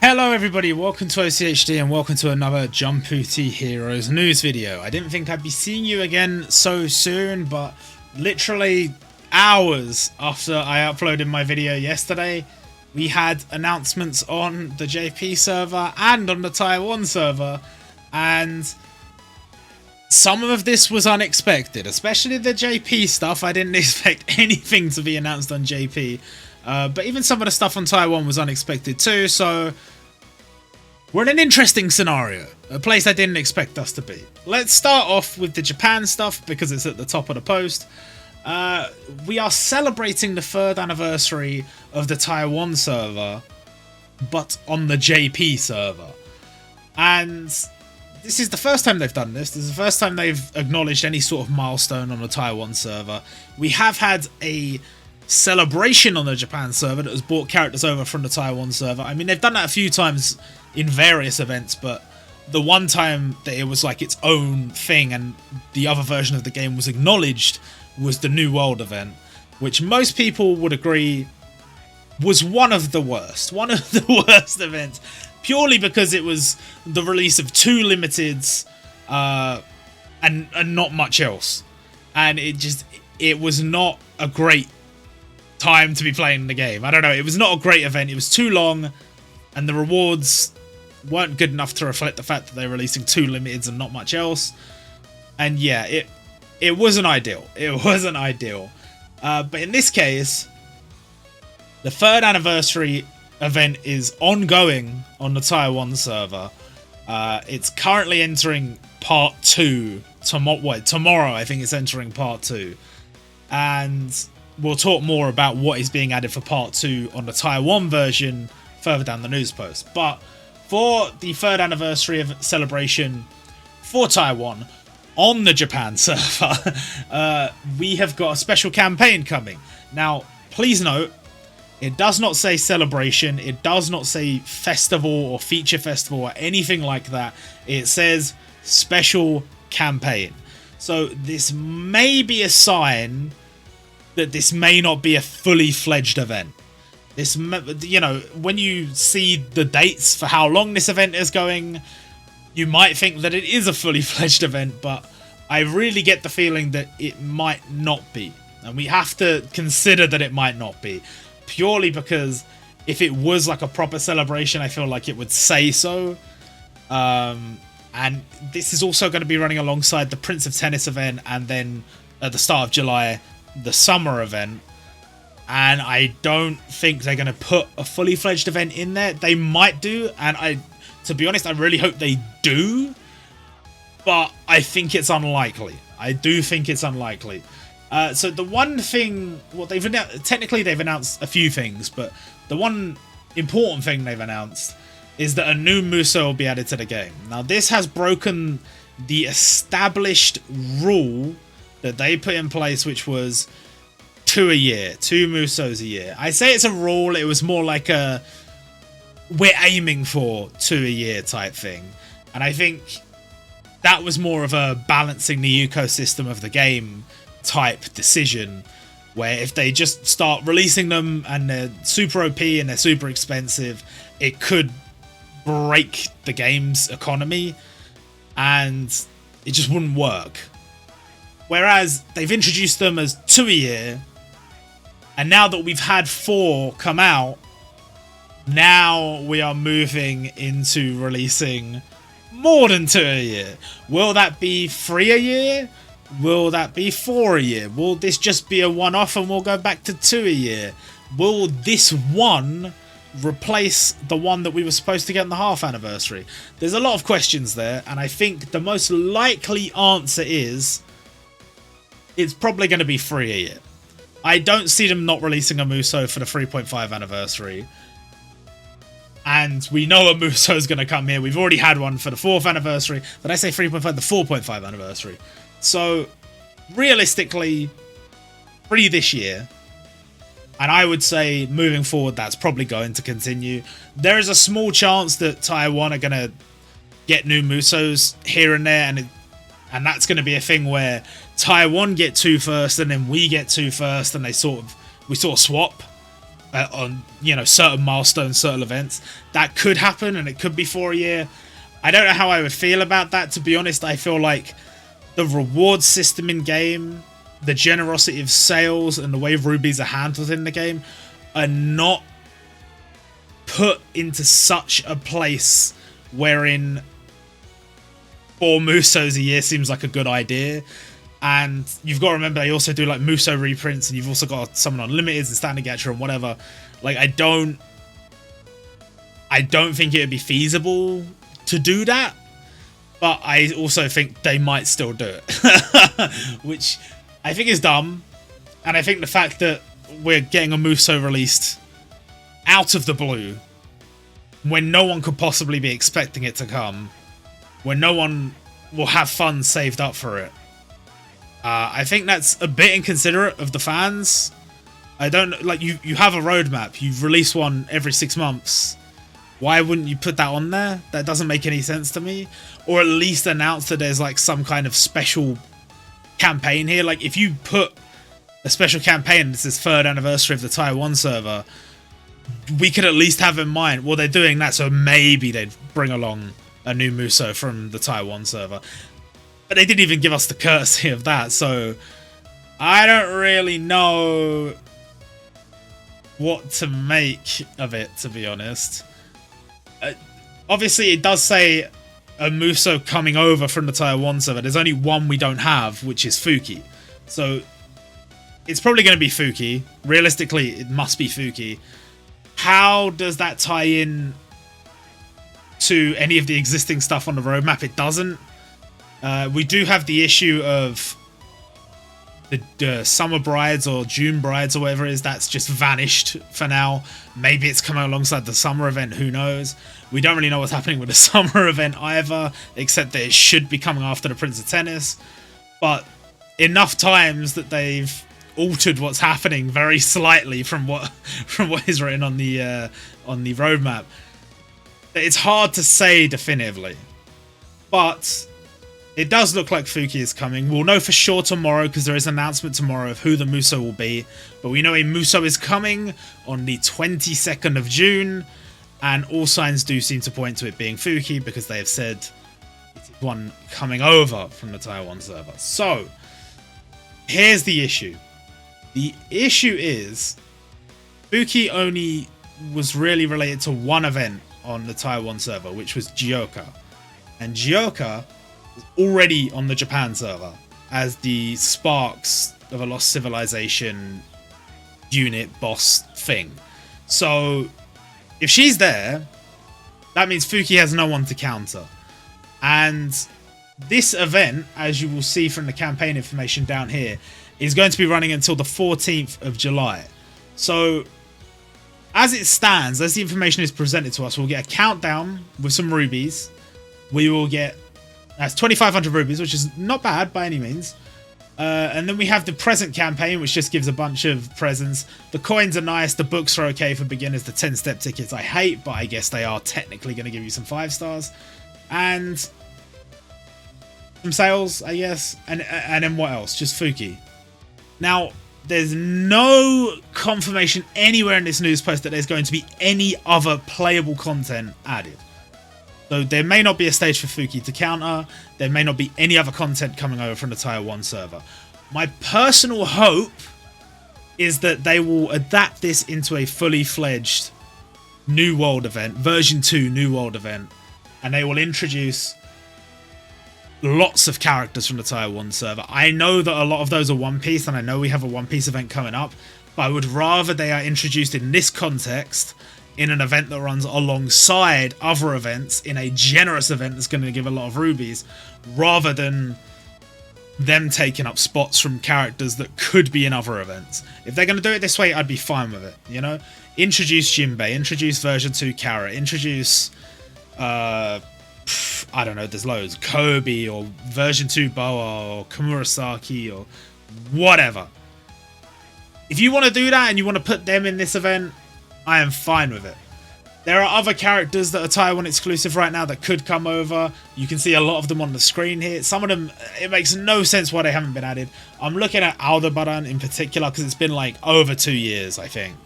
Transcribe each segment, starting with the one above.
Hello everybody, welcome to OCHD and welcome to another Jumputi Heroes news video. I didn't think I'd be seeing you again so soon, but literally hours after I uploaded my video yesterday, we had announcements on the JP server and on the Taiwan server, and some of this was unexpected, especially the JP stuff. I didn't expect anything to be announced on JP, but even some of the stuff on Taiwan was unexpected too, so we're in an interesting scenario, a place I didn't expect us to be. Let's start off with the Japan stuff because it's at the top of the post. We are celebrating the 3rd anniversary of the Taiwan server, but on the JP server. And this is the first time they've done this. This is the first time they've acknowledged any sort of milestone on the Taiwan server. We have had a celebration on the Japan server that has brought characters over from the Taiwan server. I mean, they've done that a few times in various events, but the one time that it was like its own thing and the other version of the game was acknowledged was the New World event, which most people would agree was one of the worst events, purely because it was the release of 2 limiteds and not much else, and it was not a great time to be playing the game. I don't know, it was not a great event. It was too long and the rewards weren't good enough to reflect the fact that they're releasing 2 limiteds and not much else. And yeah, it wasn't ideal. It wasn't ideal. But in this case, the 3rd anniversary event is ongoing on the Taiwan server. It's currently entering part 2. Tomorrow I think it's entering part 2. And we'll talk more about what is being added for part 2 on the Taiwan version further down the news post. But for the 3rd anniversary of celebration for Taiwan on the Japan server, we have got a special campaign coming. Now, please note, it does not say celebration, it does not say festival or feature festival or anything like that. It says special campaign. So this may be a sign that this may not be a fully fledged event. This, you know, when you see the dates for how long this event is going, you might think that it is a fully fledged event, but I really get the feeling that it might not be. And we have to consider that it might not be, purely because if it was like a proper celebration, I feel like it would say so. And this is also going to be running alongside the Prince of Tennis event, and then at the start of July, the summer event. And I don't think they're going to put a fully fledged event in there. They might do, and to be honest, I really hope they do, but I think it's unlikely. I do think it's unlikely. So the one thing, well, technically they've announced a few things, but the one important thing they've announced is that a new muso will be added to the game. Now, this has broken the established rule that they put in place, which was 2 a year, 2 musos a year. I say it's a rule, it was more like a we're aiming for 2 a year type thing. And I think that was more of a balancing the ecosystem of the game type decision, where if they just start releasing them and they're super OP and they're super expensive, it could break the game's economy and it just wouldn't work. Whereas they've introduced them as 2 a year, and now that we've had 4 come out, now we are moving into releasing more than 2 a year. Will that be 3 a year? Will that be 4 a year? Will this just be a one-off and we'll go back to 2 a year? Will this one replace the one that we were supposed to get on the half anniversary? There's a lot of questions there, and I think the most likely answer is it's probably going to be 3 a year. I don't see them not releasing a muso for the 3.5 anniversary. And we know a muso is going to come here. We've already had one for the 4th anniversary. Did I say 3.5? The 4.5 anniversary. So, realistically, 3 this year. And I would say, moving forward, that's probably going to continue. There is a small chance that Taiwan are going to get new musos here and there. And that's going to be a thing where Taiwan get 2 first, and then we get 2 first, and we sort of swap. on, you know, certain milestones, certain events. That could happen, and it could be for a year. I don't know how I would feel about that, to be honest. I feel like the reward system in game, the generosity of sales, and the way rubies are handled in the game are not put into such a place wherein 4 musos a year seems like a good idea. And you've got to remember, they also do like muso reprints, and you've also got some unlimiteds and standard gacha and whatever. Like, I don't think it would be feasible to do that, but I also think they might still do it, which I think is dumb. And I think the fact that we're getting a muso released out of the blue, when no one could possibly be expecting it to come, when no one will have funds saved up for it, I think that's a bit inconsiderate of the fans. I don't, like, you have a roadmap, you've released one every 6 months. Why wouldn't you put that on there? That doesn't make any sense to me. Or at least announce that there's like some kind of special campaign here. Like, if you put a special campaign, this is 3rd anniversary of the Taiwan server, we could at least have in mind, well, they're doing that, so maybe they'd bring along a new muso from the Taiwan server. But they didn't even give us the courtesy of that, so I don't really know what to make of it, to be honest. Obviously, it does say a muso coming over from the Taiwan server. There's only one we don't have, which is Fuki. So it's probably going to be Fuki. Realistically, it must be Fuki. How does that tie in to any of the existing stuff on the roadmap? It doesn't. We do have the issue of the Summer Brides or June Brides or whatever it is. That's just vanished for now. Maybe it's coming alongside the summer event, who knows. We don't really know what's happening with the summer event either, except that it should be coming after the Prince of Tennis. But enough times that they've altered what's happening very slightly from what is written on the roadmap. It's hard to say definitively, but it does look like Fuki is coming. We'll know for sure tomorrow, because there is an announcement tomorrow of who the muso will be. But we know a muso is coming on the 22nd of June, and all signs do seem to point to it being Fuki, because they have said it's one coming over from the Taiwan server. So here's the issue. The issue is Fuki only was really related to one event on the Taiwan server, which was Gyoka. And Gyoka was already on the Japan server as the Sparks of a Lost Civilization unit boss thing. So if she's there, that means Fuki has no one to counter. And this event, as you will see from the campaign information down here, is going to be running until the 14th of July. So as it stands, as the information is presented to us, we'll get a countdown with some rubies. We will get, that's 2,500 rubies, which is not bad by any means. And then we have the present campaign, which just gives a bunch of presents. The coins are nice, the books are okay for beginners, the 10-step tickets I hate, but I guess they are technically going to give you some 5 stars. And some sales, I guess. And then what else? Just Fuki. Now, there's no confirmation anywhere in this news post that there's going to be any other playable content added. So there may not be a stage for Fuki to counter. There may not be any other content coming over from the Taiwan server. My personal hope is that they will adapt this into a fully fledged New World event, version 2 New World event, and they will introduce lots of characters from the Taiwan server. I know that a lot of those are One Piece, and I know we have a One Piece event coming up, but I would rather they are introduced in this context, in an event that runs alongside other events, in a generous event that's going to give a lot of rubies, rather than them taking up spots from characters that could be in other events. If they're going to do it this way, I'd be fine with it, you know? Introduce Jinbei, introduce version 2 Kara, introduce I don't know, there's loads, Kobe, or version 2 Boa, or Kamurasaki, or whatever. If you want to do that and you want to put them in this event, I am fine with it. There are other characters that are Taiwan exclusive right now that could come over. You can see a lot of them on the screen here. Some of them, it makes no sense why they haven't been added. I'm looking at Aldebaran in particular because it's been like over 2 years, I think.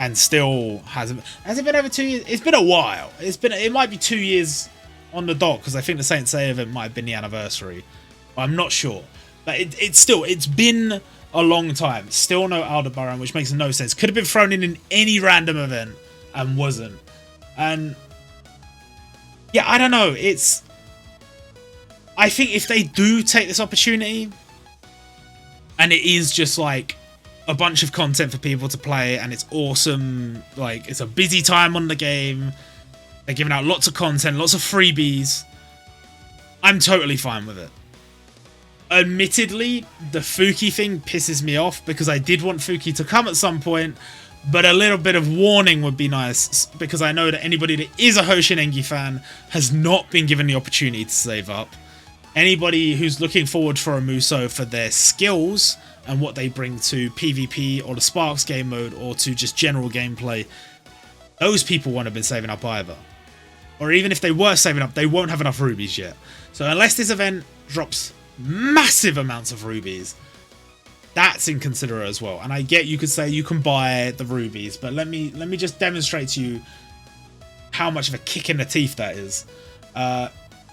and still hasn't. Has it been over 2 years? It's been a while. It might be 2 years on the dot, because I think the Saint Seiya event might have been the anniversary. I'm not sure, but it's been a long time. Still no Aldebaran, which makes no sense. Could have been thrown in any random event and wasn't. And yeah, I don't know. I think if they do take this opportunity, and it is just like a bunch of content for people to play, and it's awesome, like it's a busy time on the game, they're giving out lots of content, lots of freebies, I'm totally fine with it. Admittedly, the Fuki thing pisses me off, because I did want Fuki to come at some point, but a little bit of warning would be nice, because I know that anybody that is a Hoshin Engi fan has not been given the opportunity to save up. Anybody who's looking forward for a Musou for their skills and what they bring to PvP or the Sparks game mode or to just general gameplay, those people won't have been saving up either. Or even if they were saving up, they won't have enough rubies yet. So unless this event drops massive amounts of rubies, that's inconsiderate as well. And I get you could say you can buy the rubies, but let me just demonstrate to you how much of a kick in the teeth that is.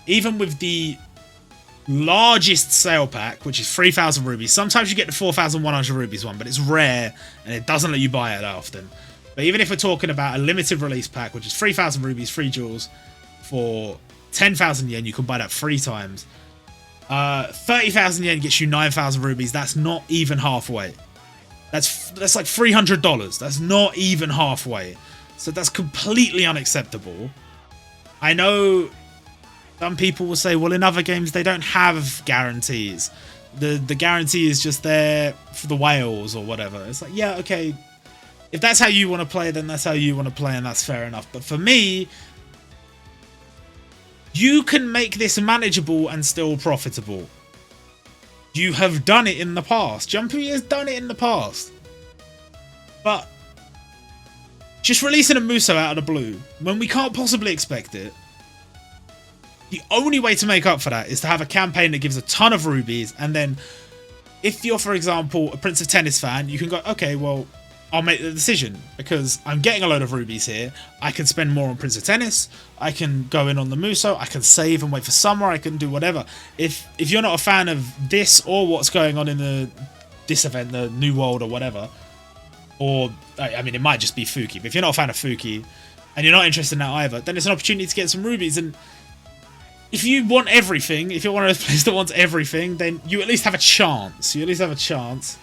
Even with the largest sale pack, which is 3,000 rubies, sometimes you get the 4,100 rubies one, but it's rare and it doesn't let you buy it that often. But even if we're talking about a limited release pack, which is 3,000 rubies, 3 jewels for 10,000 yen, you can buy that 3 times. 30,000 yen gets you 9,000 rubies. That's not even halfway. That's like $300. That's not even halfway. So that's completely unacceptable. I know some people will say, well, in other games they don't have guarantees. The guarantee is just there for the whales or whatever. It's like, yeah, okay. If that's how you want to play, then that's how you want to play, and that's fair enough. But for me, you can make this manageable and still profitable. You have done it in the past. Jumputi has done it in the past. But just releasing a Musou out of the blue, when we can't possibly expect it, the only way to make up for that is to have a campaign that gives a ton of rubies, and then if you're, for example, a Prince of Tennis fan, you can go, okay, well, I'll make the decision, because I'm getting a load of rubies here. I can spend more on Prince of Tennis, I can go in on the Musou, I can save and wait for summer, I can do whatever. If you're not a fan of this or what's going on in this event, the New World or whatever, or, I mean, it might just be Fuki, but if you're not a fan of Fuki, and you're not interested in that either, then it's an opportunity to get some rubies. And if you want everything, if you're one of those players that wants everything, then you at least have a chance. You at least have a chance.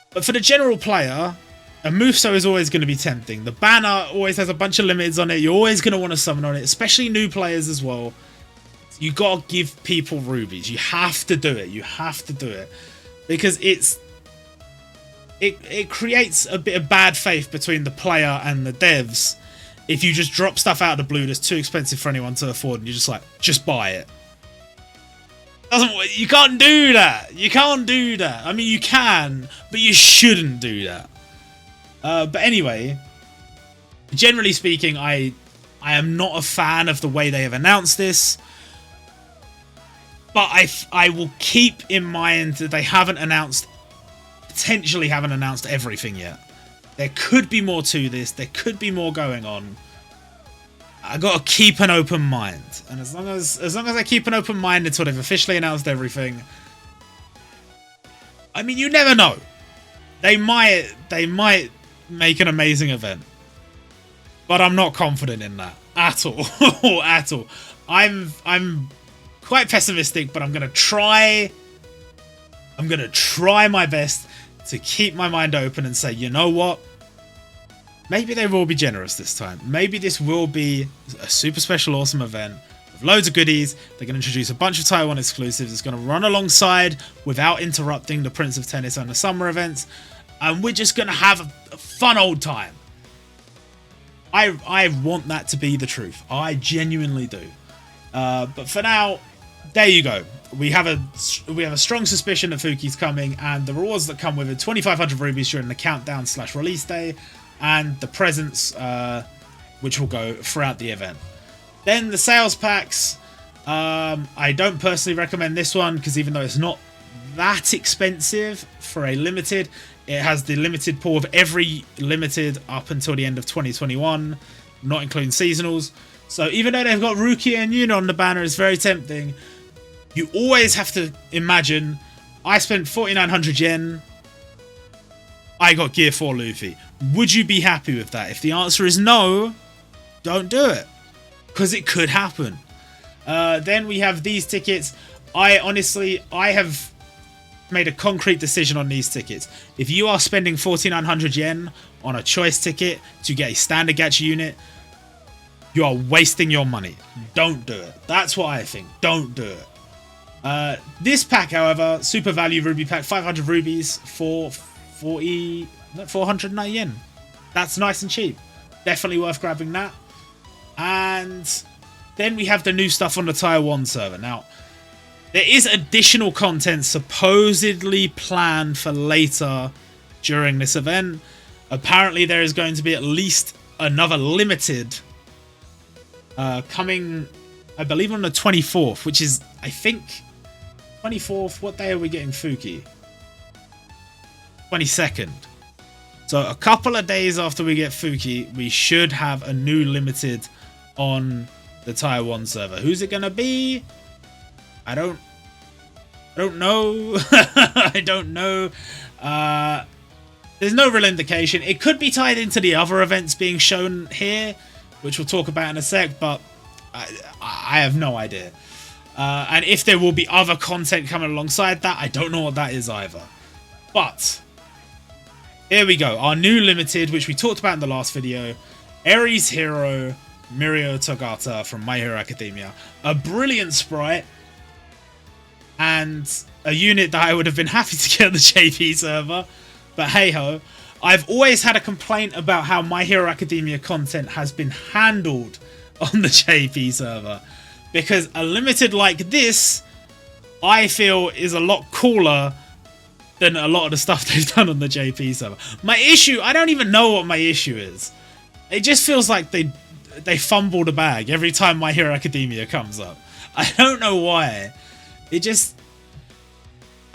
But for the general player, a Musou is always going to be tempting. The banner always has a bunch of limiteds on it. You're always going to want to summon on it, especially new players as well. You got to give people rubies. You have to do it. You have to do it. Because it creates a bit of bad faith between the player and the devs if you just drop stuff out of the blue that's too expensive for anyone to afford and you're just like, just buy it. You can't do that. You can't do that. I mean, you can, but you shouldn't do that. But anyway, generally speaking, I am not a fan of the way they have announced this. But I will keep in mind that they potentially haven't announced everything yet. There could be more to this. There could be more going on. I got to keep an open mind, and as long as I keep an open mind until they've officially announced everything, I mean, you never know. They might make an amazing event, but I'm not confident in that at all. At all. I'm quite pessimistic, but I'm gonna try my best to keep my mind open and say, you know what? Maybe they will be generous this time. Maybe this will be a super special, awesome event with loads of goodies. They're going to introduce a bunch of Taiwan exclusives. It's going to run alongside without interrupting the Prince of Tennis and the summer events. And we're just going to have a fun old time. I want that to be the truth. I genuinely do. But for now, there you go. We have a strong suspicion that Fuki's coming, and the rewards that come with it: 2,500 rubies during the countdown/release day, and the presents, which will go throughout the event. Then the sales packs. I don't personally recommend this one, because even though it's not that expensive for a limited, It has the limited pool of every limited up until the end of 2021, not including seasonals. So even though they've got Rukia and Yuna on the banner, it's very tempting. You always have to imagine, I spent 4,900 yen, I got Gear 4 Luffy. Would you be happy with that? If the answer is no, don't do it, because it could happen. Then we have these tickets. I have made a concrete decision on these tickets. If you are spending 4,900 yen on a choice ticket to get a standard gacha unit, you are wasting your money. Don't do it. That's what I think. Don't do it. This pack, however, super value ruby pack, 500 rubies for 490 yen. That's nice and cheap. Definitely worth grabbing that. And then we have the new stuff on the Taiwan server. Now, there is additional content supposedly planned for later during this event. Apparently, there is going to be at least another limited coming, I believe, on the 24th, which is, I think, 24th. What day are we getting Fuki? 22nd. So a couple of days after we get Fuki, we should have a new limited on the Taiwan server. Who's it gonna be? I don't know. I don't know. There's no real indication. It could be tied into the other events being shown here, which we'll talk about in a sec, but I have no idea. And if there will be other content coming alongside that, I don't know what that is either. But here we go. Our new limited, which we talked about in the last video. Aries Hero Mirio Togata from My Hero Academia. A brilliant sprite. And a unit that I would have been happy to get on the JP server. But hey ho. I've always had a complaint about how My Hero Academia content has been handled on the JP server. Because a limited like this, I feel, is a lot cooler than a lot of the stuff they've done on the JP server. My issue, I don't even know what my issue is. It just feels like they fumble the bag every time My Hero Academia comes up. I don't know why. It just,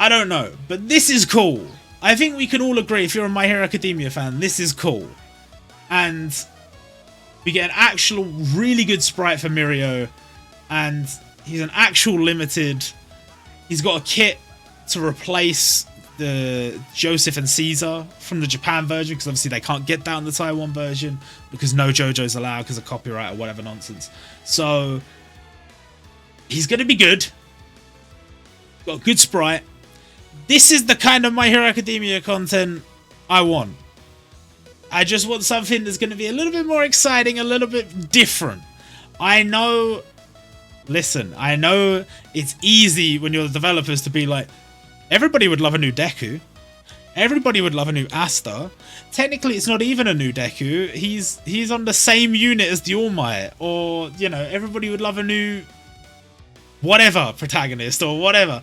I don't know. But this is cool. I think we can all agree, if you're a My Hero Academia fan, this is cool. And we get an actual really good sprite for Mirio. And he's an actual limited. He's got a kit to replace the Joseph and Caesar from the Japan version, because obviously they can't get that on the Taiwan version because no JoJo's allowed because of copyright or whatever nonsense. So he's going to be good. Got a good sprite. This is the kind of My Hero Academia content I want. I just want something that's going to be a little bit more exciting, a little bit different. I know, listen, I know it's easy when you're the developers to be like, everybody would love a new Deku. Everybody would love a new Asta. Technically, it's not even a new Deku. He's on the same unit as the All Might. Or, you know, everybody would love a new whatever protagonist or whatever.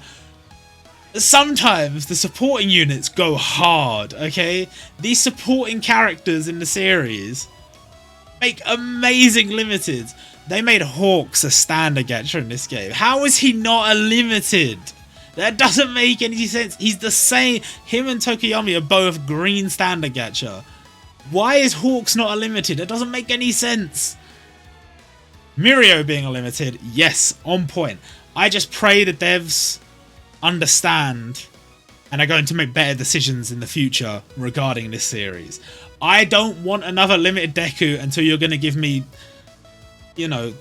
Sometimes the supporting units go hard, okay? These supporting characters in the series make amazing limiteds. They made Hawks a standard gacha in this game. How is he not a limited? That doesn't make any sense. He's the same. Him and Tokiyami are both green standard gacha. Why is Hawks not a limited? It doesn't make any sense. Mirio being a limited, yes, on point. I just pray the devs understand and are going to make better decisions in the future regarding this series. I don't want another limited Deku until you're going to give me, you know,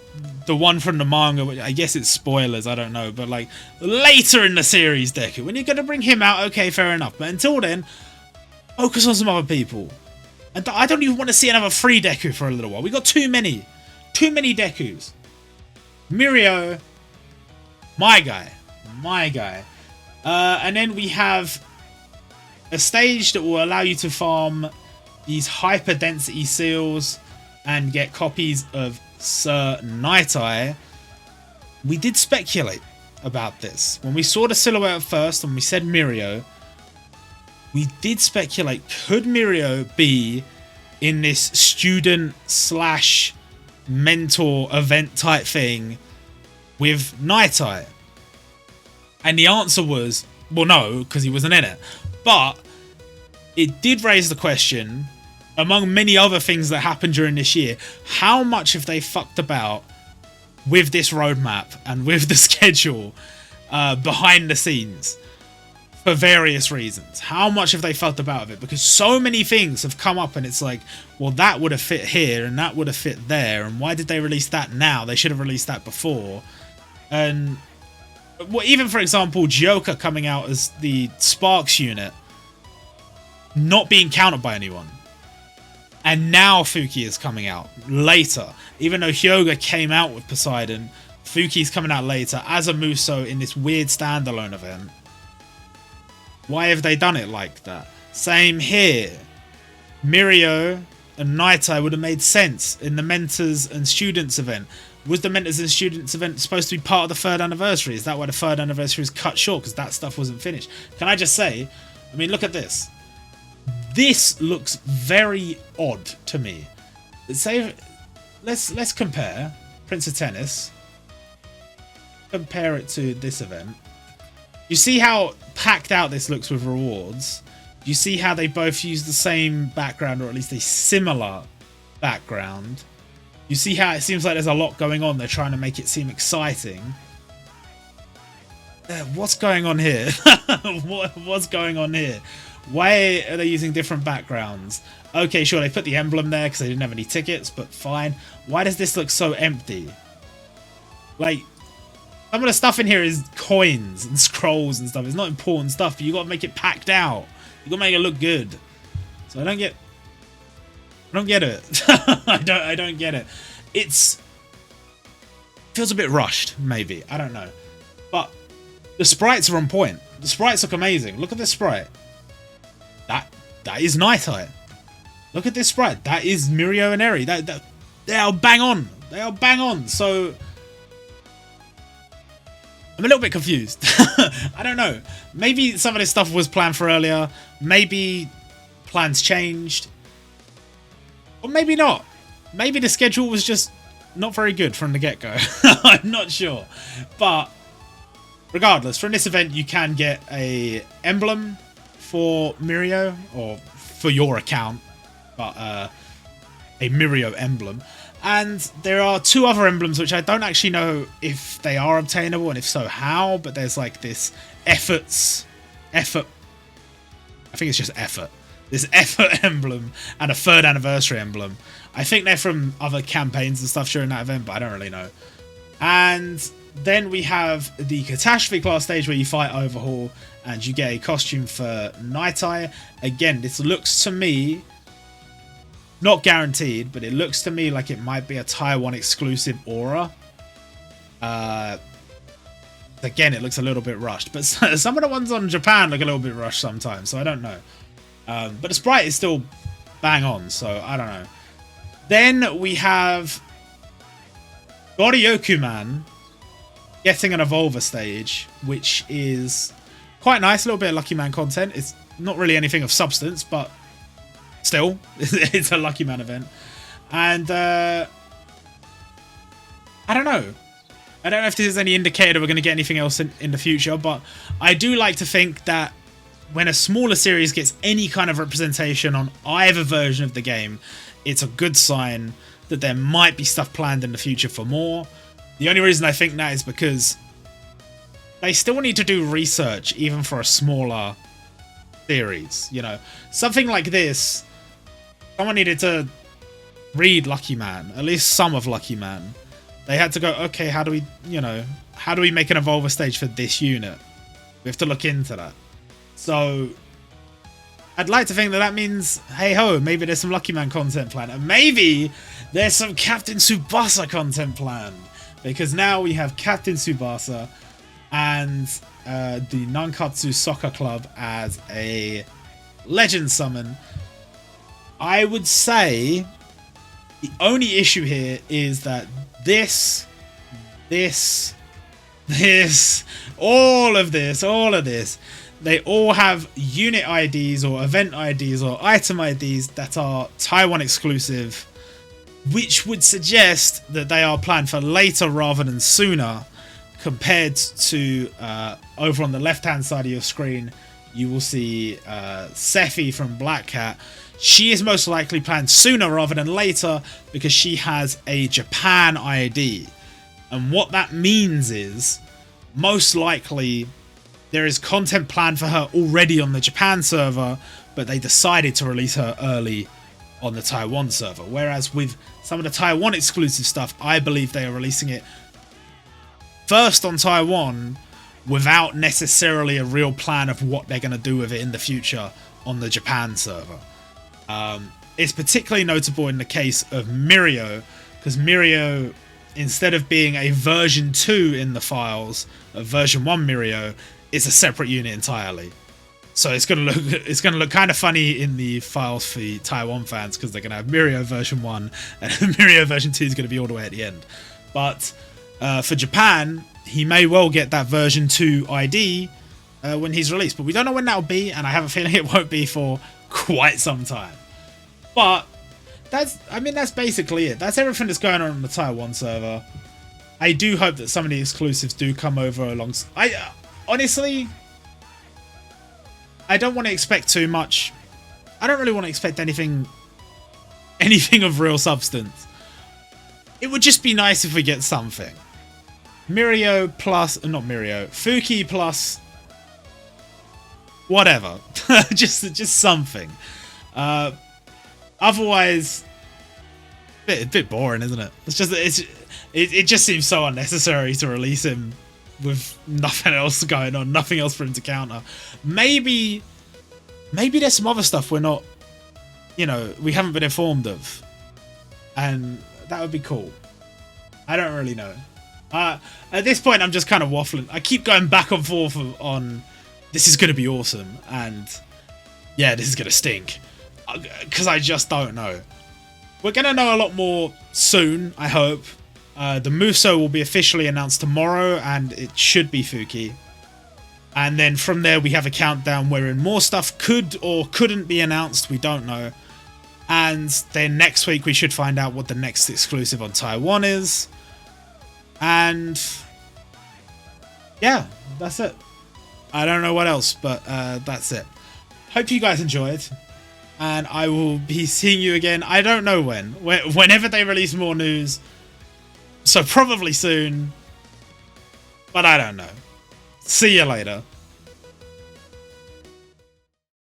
the one from the manga, which I guess it's spoilers, I don't know, but like later in the series Deku. When you're going to bring him out, okay, fair enough. But until then, focus on some other people. And I don't even want to see another free Deku for a little while. We got too many. Too many Dekus. Mirio, my guy. My guy. And then we have a stage that will allow you to farm these hyper density seals and get copies of Sir Night Eye. We did speculate about this. When we saw the silhouette at first and we said Mirio, we did speculate, could Mirio be in this student slash mentor event type thing with Night Eye? And the answer was, well, no, because he wasn't in it. But it did raise the question, among many other things that happened during this year, how much have they fucked about with this roadmap and with the schedule behind the scenes for various reasons? How much have they fucked about with it? Because so many things have come up and it's like, well, that would have fit here and that would have fit there, and why did they release that now? They should have released that before. And well, even for example, Joker coming out as the Sparks unit not being countered by anyone, and now Fuki is coming out later. Even though Hyoga came out with Poseidon, Fuki's coming out later as a Muso in this weird standalone event. Why have they done it like that? Same here. Mirio and Nightai would have made sense in the Mentors and Students event. Was the Mentors and Students event supposed to be part of the 3rd anniversary? Is that why the 3rd anniversary was cut short? Because that stuff wasn't finished. Can I just say, I mean, look at this. This looks very odd to me. Let's compare Prince of Tennis. Compare it to this event. You see how packed out this looks with rewards. You see how they both use the same background, or at least a similar background. You see how it seems like there's a lot going on. They're trying to make it seem exciting. What's going on here? What's going on here? Why are they using different backgrounds? Okay, sure, they put the emblem there because they didn't have any tickets, but fine. Why does this look so empty? Like, some of the stuff in here is coins and scrolls and stuff. It's not important stuff, but you got to make it packed out. You got to make it look good. So I don't get it. I don't get it. Feels a bit rushed, maybe. I don't know. But the sprites are on point. The sprites look amazing. Look at this sprite. That is Nightai. Look at this sprite. That is Mirio and Eri. They are bang on. They are bang on. So I'm a little bit confused. I don't know. Maybe some of this stuff was planned for earlier. Maybe plans changed. Or maybe not. Maybe the schedule was just not very good from the get-go. I'm not sure. But regardless, from this event you can get a emblem for Mirio, or for your account, but a Mirio emblem. And there are 2 other emblems which I don't actually know if they are obtainable, and if so, how. But there's like this effort. I think it's just effort. This effort emblem and a 3rd anniversary emblem. I think they're from other campaigns and stuff during that event, but I don't really know. And then we have the Catastrophe class stage where you fight Overhaul and you get a costume for Nightai. Again, this looks to me, not guaranteed, but it looks to me like it might be a Taiwan exclusive aura. Again, it looks a little bit rushed, but some of the ones on Japan look a little bit rushed sometimes, so I don't know. But the sprite is still bang on, so I don't know. Then we have Goryokuman getting an Evolver stage, which is quite nice. A little bit of Lucky Man content. It's not really anything of substance, but still, it's a Lucky Man event. And I don't know. I don't know if this is any indicator we're going to get anything else in the future, but I do like to think that when a smaller series gets any kind of representation on either version of the game, it's a good sign that there might be stuff planned in the future for more. The only reason I think that is because they still need to do research, even for a smaller series. You know, something like this, someone needed to read Lucky Man, at least some of Lucky Man. They had to go, okay, how do we make an Evolver stage for this unit? We have to look into that. So I'd like to think that that means, hey ho, maybe there's some Lucky Man content planned. And maybe there's some Captain Tsubasa content planned. Because now we have Captain Tsubasa and the Nankatsu Soccer Club as a legend summon. I would say the only issue here is that all of this, they all have unit IDs or event IDs or item IDs that are Taiwan exclusive, which would suggest that they are planned for later rather than sooner, compared to over on the left hand side of your screen you will see Sephi from Black Cat. She is most likely planned sooner rather than later because she has a Japan ID. And what that means is, most likely, there is content planned for her already on the Japan server, but they decided to release her early on the Taiwan server. Whereas with some of the Taiwan exclusive stuff, I believe they are releasing it first on Taiwan without necessarily a real plan of what they're going to do with it in the future on the Japan server. It's particularly notable in the case of Mirio, because Mirio, instead of being a version 2 in the files of version 1 Mirio, is a separate unit entirely. So it's gonna look kind of funny in the files for the Taiwan fans, because they're gonna have Mirio version 1 and Mirio version 2 is gonna be all the way at the end. But for Japan, he may well get that version 2 ID when he's released, but we don't know when that'll be, and I have a feeling it won't be for quite some time. But that's basically it. That's everything that's going on the Taiwan server. I do hope that some of the exclusives do come over along. Honestly, I don't want to expect too much. I don't really want to expect anything of real substance. It would just be nice if we get something. Mirio plus, not Mirio, Fuki plus whatever. just something. Otherwise, a bit boring, isn't it? It just seems so unnecessary to release him with nothing else going on, nothing else for him to counter. Maybe there's some other stuff we're not, we haven't been informed of, and that would be cool. I don't really know. At this point, I'm just kind of waffling. I keep going back and forth on this is going to be awesome, and yeah, this is going to stink, because I just don't know. We're going to know a lot more soon, I hope. The Muso will be officially announced tomorrow, and it should be Fuki. And then from there, we have a countdown wherein more stuff could or couldn't be announced. We don't know. And then next week, we should find out what the next exclusive on Taiwan is. And yeah, that's it. I don't know what else, but that's it. Hope you guys enjoyed. And I will be seeing you again. I don't know when. Whenever they release more news. So probably soon. But I don't know. See you later.